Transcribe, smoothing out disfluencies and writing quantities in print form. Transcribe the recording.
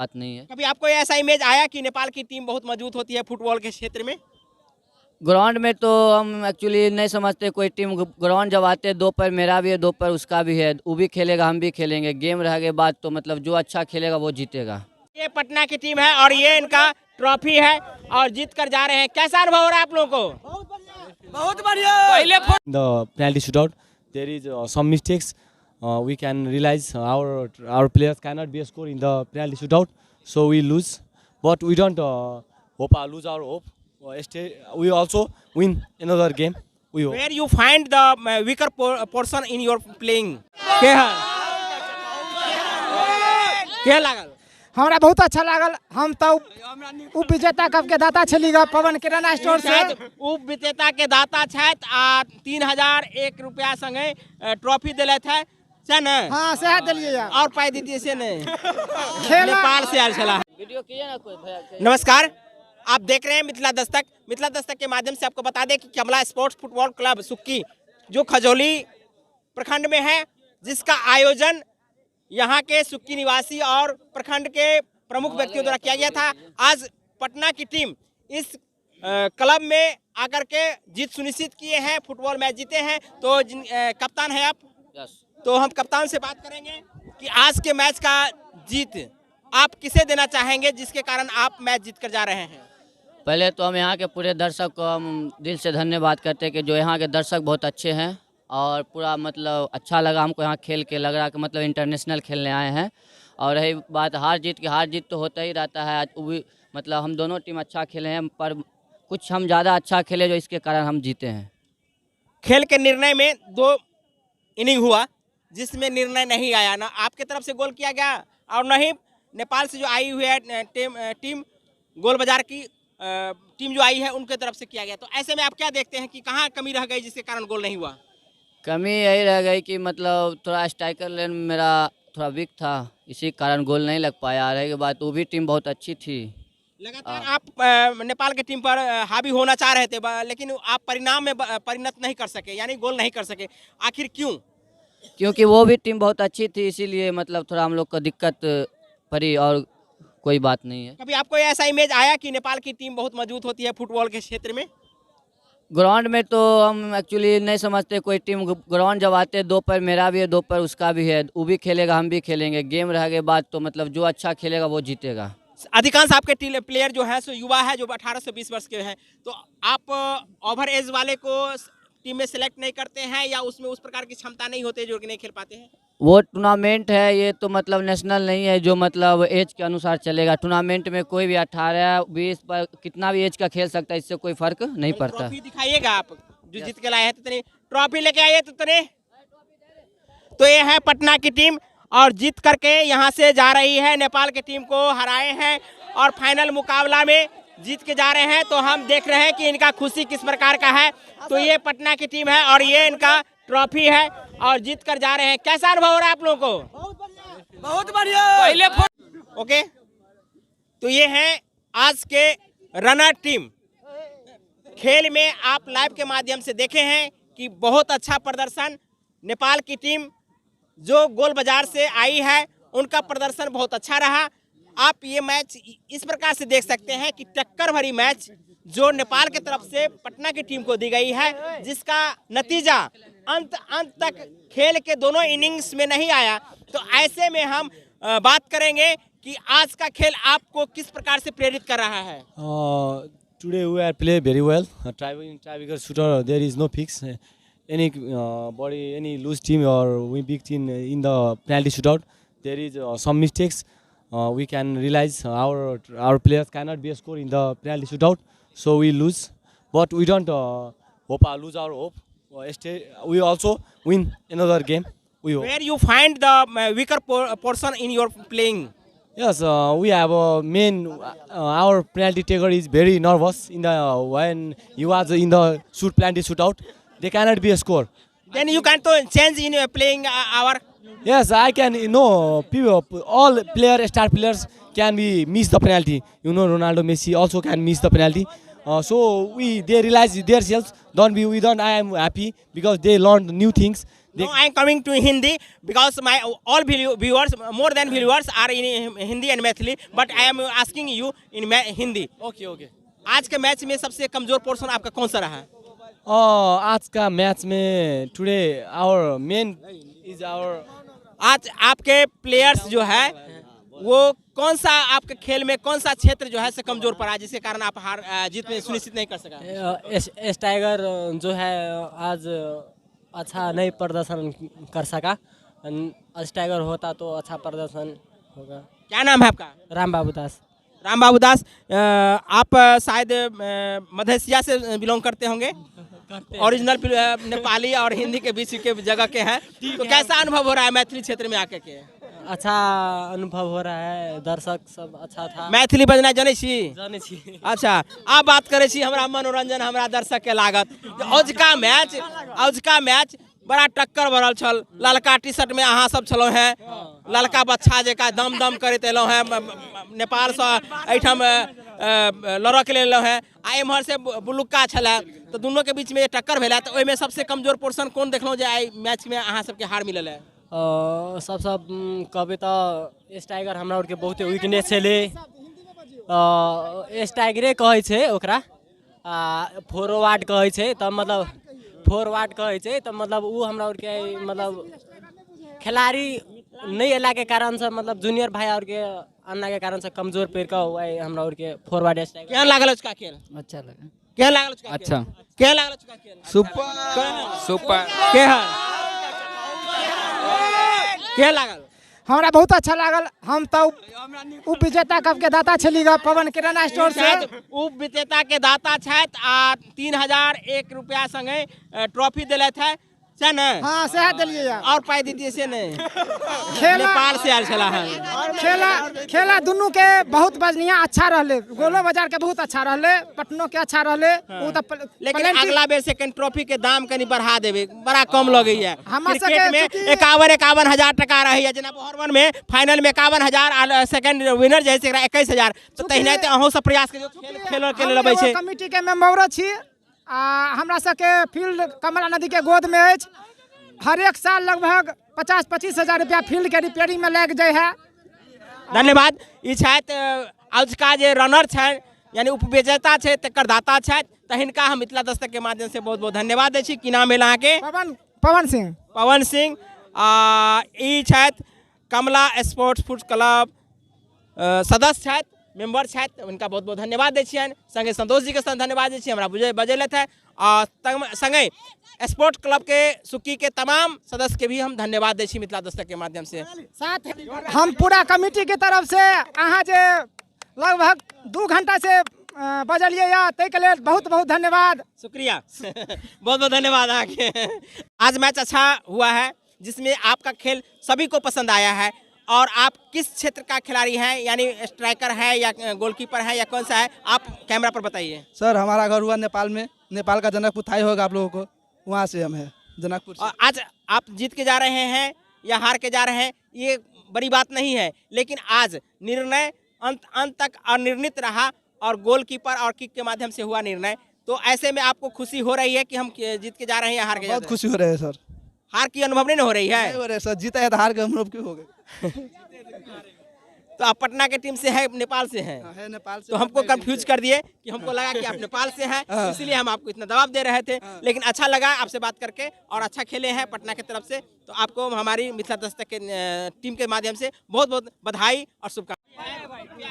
बात नहीं है। कभी आपको ऐसा इमेज आया कि नेपाल की टीम बहुत मजबूत होती है फुटबॉल के क्षेत्र में? ग्राउंड में तो हम एक्चुअली नहीं समझते कोई टीम ग्राउंड जब आते हैं, दो पैर मेरा भी है, दो पैर उसका भी है, वो भी खेलेगा हम भी खेलेंगे, गेम रह गए बात तो मतलब जो अच्छा खेलेगा वो जीतेगा। ये पटना की टीम है और ये इनका ट्रॉफी है और जीत कर जा रहे हैं। कैसा अनुभव हो रहा है आप लोगों को? बहुत बढ़िया। पहले The penalty shootout, there is some mistakes. We can realize our players cannot be a score in the penalty shootout, so we lose. But we don't lose our hope. We also win another game. We hope. where you find the weaker portion in your playing? क्या लागल? हमरा बहुत अच्छा लागल। हम तो उप विजेता कप के दाता छलीगा पवन किराना स्टोर से। उप विजेता के दाता छथि आ 3001 रुपया संगे ट्रॉफी दिले थे से न? हाँ सह दिलिए यार। और पाई दीजिए से नहीं खेला नेपाल से आयल छला। वीडियो कीजिए ना कोई भैया। नमस्कार, आप देख रहे हैं मिथिला दस्तक। मिथिला दस्तक के माध्यम से आपको बता दें कि कमला स्पोर्ट्स फुटबॉल क्लब सुक्की जो खजौली प्रखंड में है, जिसका आयोजन यहाँ के सुक्की निवासी और प्रखंड के प्रमुख व्यक्तियों द्वारा किया गया था। आज पटना की टीम इस क्लब में आकर के जीत सुनिश्चित किए हैं, फुटबॉल मैच जीते हैं। तो कप्तान है आप, तो हम कप्तान से बात करेंगे कि आज के मैच का जीत आप किसे देना चाहेंगे, जिसके कारण आप मैच जीत कर जा रहे हैं? पहले तो हम यहाँ के पूरे दर्शक को हम दिल से धन्यवाद करते हैं कि जो यहाँ के दर्शक बहुत अच्छे हैं और पूरा मतलब अच्छा लगा हमको यहाँ खेल के, लग रहा कि मतलब इंटरनेशनल खेलने आए हैं। और रही बात हार जीत की, हार जीत तो होता ही रहता है। मतलब हम दोनों टीम अच्छा खेले हैं पर कुछ हम ज़्यादा अच्छा खेले जो इसके कारण हम जीते हैं। खेल के निर्णय में 2 इनिंग हुआ जिसमें निर्णय नहीं आया, ना आपके तरफ से गोल किया गया और न ही नेपाल से जो आई हुई है टीम गोल बाजार की टीम जो आई है उनके तरफ से किया गया। तो ऐसे में आप क्या देखते हैं कि कहाँ कमी रह गई जिसके कारण गोल नहीं हुआ? कमी यही रह गई कि मतलब थोड़ा स्ट्राइकर लेन मेरा थोड़ा वीक था, इसी कारण गोल नहीं लग पाया। रही बात वो भी टीम बहुत अच्छी थी। लगातार आप नेपाल की टीम पर हावी होना चाह रहे थे लेकिन आप परिणाम में परिणत नहीं कर सके, यानी गोल नहीं कर सके। आखिर क्यों? क्योंकि वो भी टीम बहुत अच्छी थी, इसीलिए मतलब थोड़ा हम लोग को दिक्कत पड़ी और कोई बात नहीं है। कभी आपको ऐसा इमेज आया कि नेपाल की टीम बहुत मजबूत होती है फुटबॉल के क्षेत्र में? ग्राउंड में तो हम एक्चुअली नहीं समझते कोई टीम ग्राउंड जब आते हैं, दो पैर मेरा भी है, दो पैर उसका भी है, वो भी खेलेगा हम भी खेलेंगे, गेम रह गए बात तो मतलब जो अच्छा खेलेगा वो जीतेगा। अधिकांश आपके प्लेयर जो है सो युवा है, जो 18 से 20 वर्ष के हैं। तो आप ओवर एज वाले को टीम में सेलेक्ट नहीं करते हैं या उसमें उस प्रकार की क्षमता नहीं होती है जो नहीं खेल पाते हैं? वो टूर्नामेंट है, ये तो मतलब नेशनल नहीं है जो मतलब एज के अनुसार चलेगा। टूर्नामेंट में कोई भी 18, 20 पर कितना भी एज का खेल सकता है, इससे कोई फर्क नहीं पड़ता। ट्रॉफी दिखाइएगा आप जो जीत के लाए हैं, तो ट्रॉफी लेके आइए। तो ये है पटना की टीम और जीत करके यहाँ से जा रही है, नेपाल की टीम को हराए हैं और फाइनल मुकाबला में जीत के जा रहे हैं। तो हम देख रहे हैं कि इनका खुशी किस प्रकार का है। तो ये पटना की टीम है और ये इनका ट्रॉफी है और जीत कर जा रहे हैं। कैसा अनुभव हो रहा है आप लोगों को? बहुत बढ़िया। ओके, तो ये है आज के रनर टीम। खेल में आप लाइव के माध्यम से देखे हैं कि बहुत अच्छा प्रदर्शन नेपाल की टीम जो गोल बाजार से आई है उनका प्रदर्शन बहुत अच्छा रहा। आप ये मैच इस प्रकार से देख सकते हैं कि टक्कर भरी मैच जो नेपाल की तरफ से पटना की टीम को दी गई है, जिसका नतीजा अंत तक खेल के दोनों इनिंग्स में नहीं आया। तो ऐसे में हम बात करेंगे कि आज का खेल आपको किस प्रकार से प्रेरित कर रहा है? Today we are play very well. Tiebreaker shooter, there is no fix. Any loose team or win big team in the penalty shootout, there is some mistakes. We can realize our players cannot be a score in the penalty shootout, so we lose. But we don't lose our hope. We also win another game. We hope. Where you find the weaker portion in your playing? Yes, we have a main. Our penalty taker is very nervous in the when he was in the penalty shootout. They cannot be a score. Then you can to change in playing our. Yes, I can. All star players can be miss the penalty. Ronaldo, Messi also can miss the penalty. So they realize themselves. I am happy because they learned new things. No, I am coming to Hindi because my all viewers, more than viewers, are in Hindi and Maithili. But I am asking you in Hindi. Okay, okay. आज के match में सबसे कमजोर portion आपका कौन सा रहा? आज का मैच में today our main is our आज आपके प्लेयर्स जो है वो कौन सा आपके खेल में कौन सा क्षेत्र जो है से कमजोर पड़ा जिसके कारण आप हार जीत में सुनिश्चित नहीं कर सका? एस टाइगर जो है आज अच्छा नहीं प्रदर्शन कर सका। एस टाइगर होता तो अच्छा प्रदर्शन होगा। क्या नाम है आपका? राम बाबू दास। राम बाबू दास, आप शायद मध्य एशिया से बिलोंग करते होंगे, ओरिजिनल नेपाली और हिंदी के बीच के जगह के हैं, तो कैसा अनुभव हो रहा है मैथिली क्षेत्र में आके के? अच्छा अनुभव हो रहा है, दर्शक सब अच्छा था। मैथिली बजना जाने छी? जाने छी। अच्छा, आप बात करे छी हमरा मनोरंजन हमरा दर्शक के लागत। औजका मैच बड़ा टक्कर भरल छल, ललका टी शर्ट में अहाँ सब छलो हैं, ललका बच्चा जेका दम दम करैत एलो हैं, नेपाल से एठाम लड़ऽ के लेल हैं, आ एम्हर से बुलुक्का छलै, तो दोनों के बीच में टक्कर भेलै, तो ओहिमे सबसे कमजोर पोर्शन कोन देखलहुँ जे आइ मैच में अहाँ सबके हार मिलल है? सब कहबै तो एस टाइगर हमरा और के बहुत वीकनेस छलै। एस टाइगरे कहै छै ओकरा, फॉरवर्ड कहै छै, तब मतलब फॉरवर्ड कहै छै, तब मतलब उ हमरा और के मतलब खिलाड़ी नहीं अला के कारण से मतलब जूनियर भाई और के अन्ना के कारण से कमजोर पेड़ का हुआ है हमरा और के फॉरवर्ड एस टाइगर। केहन लागल उसका खेल? अच्छा लगा। केहन लागल उसका खेल? अच्छा। केहन लागल उसका खेल? सुपर। केहन केहन लागल? हमरा बहुत अच्छा लागल। हम तो उप विजेता कप के दाता छलीगा पवन किराना स्टोर से। उप विजेता के दाता छथि आ 3001 रुपया संगे ट्रॉफी दिलैथ है से ने? हाँ सह दिलिए यार। और पाई दीजिए से नहीं? खेला नेपाल से आयल छला है। खेला दुनू के बहुत बढ़िया अच्छा रहले, गोलो बाजार के बहुत अच्छा रहले, पटनो के अच्छा रहले। उ तो लेकिन अगला बेर सेकंड ट्रॉफी के दाम कनी बढ़ा देबे, बड़ा कम लगे है। हमरा क्रिकेट में सबके 51 हजार टका रही है, जना पहरवन में फाइनल में 51,000 आ सेकंड विनर जे है 21,000, तो तहिना ते अहों सब प्रयास के खेल के लबे छै। कमिटी के मेंबर छी आ हमरा सबके फील्ड कमला नदी के गोद में अछि। हर एक साल लगभग 50-25 हजार रुपया फील्ड के रिपेयरिंग में लग जाए है। धन्यवाद। ई छथि आजुका जे रनर छथि यानी उपविजेता छै तकर दाता छथि, तऽ हिनका हम मिथिला दस्तक के माध्यम से बहुत बहुत धन्यवाद दै छी। की नाम भेल अहाँके? पवन सिंह। पवन सिंह। ई छथि कमला स्पोर्ट्स फूड क्लब सदस्य छथि, मेंबर छथि, उनका बहुत बहुत धन्यवाद दै छियनि। संगे संतोष जी के धन्यवाद दै छी, हमरा बजेलथि है। और संगे स्पोर्ट क्लब के सुक्की के तमाम सदस्य के भी हम धन्यवाद दै छी मिथिला दस्तक के माध्यम से। साथ हम पूरा कमिटी के तरफ से अहाँ जे लगभग 2 घंटा से बजलिए या ताहि के लेल बहुत बहुत धन्यवाद। शुक्रिया। बहुत बहुत धन्यवाद आपके। आज मैच अच्छा हुआ है जिसमें आपका खेल सभी को पसंद आया है। और आप किस क्षेत्र का खिलाड़ी हैं, यानी स्ट्राइकर है या गोलकीपर है या कौन सा है, आप कैमरा पर बताइए। सर हमारा घर हुआ नेपाल में, नेपाल का जनकपुर थाई होगा आप लोगों को, वहाँ से हम हैं जनकपुर से। और आज आप जीत के जा रहे हैं या हार के जा रहे हैं ये बड़ी बात नहीं है, लेकिन आज निर्णय अंत तक अनिर्णित रहा और गोलकीपर और किक के माध्यम से हुआ निर्णय। तो ऐसे में आपको खुशी हो रही है कि हम जीत के जा रहे हैं या हार के? बहुत खुशी हो रही है सर। हार की अनुभव नहीं हो रही है? नहीं हो रहे सर, जीता है तो हार के अनुभव क्यों हो गए? तो आप पटना के टीम से है, नेपाल से हैं? है नेपाल से। तो हमको कंफ्यूज कर दिए कि हमको लगा कि आप नेपाल से हैं, इसलिए हम आपको इतना दबाव दे रहे थे। लेकिन अच्छा लगा आपसे बात करके और अच्छा खेले हैं पटना की तरफ से। तो आपको हमारी मिथिला दस्तक के टीम के माध्यम से बहुत बहुत बधाई और शुभकामनाएं।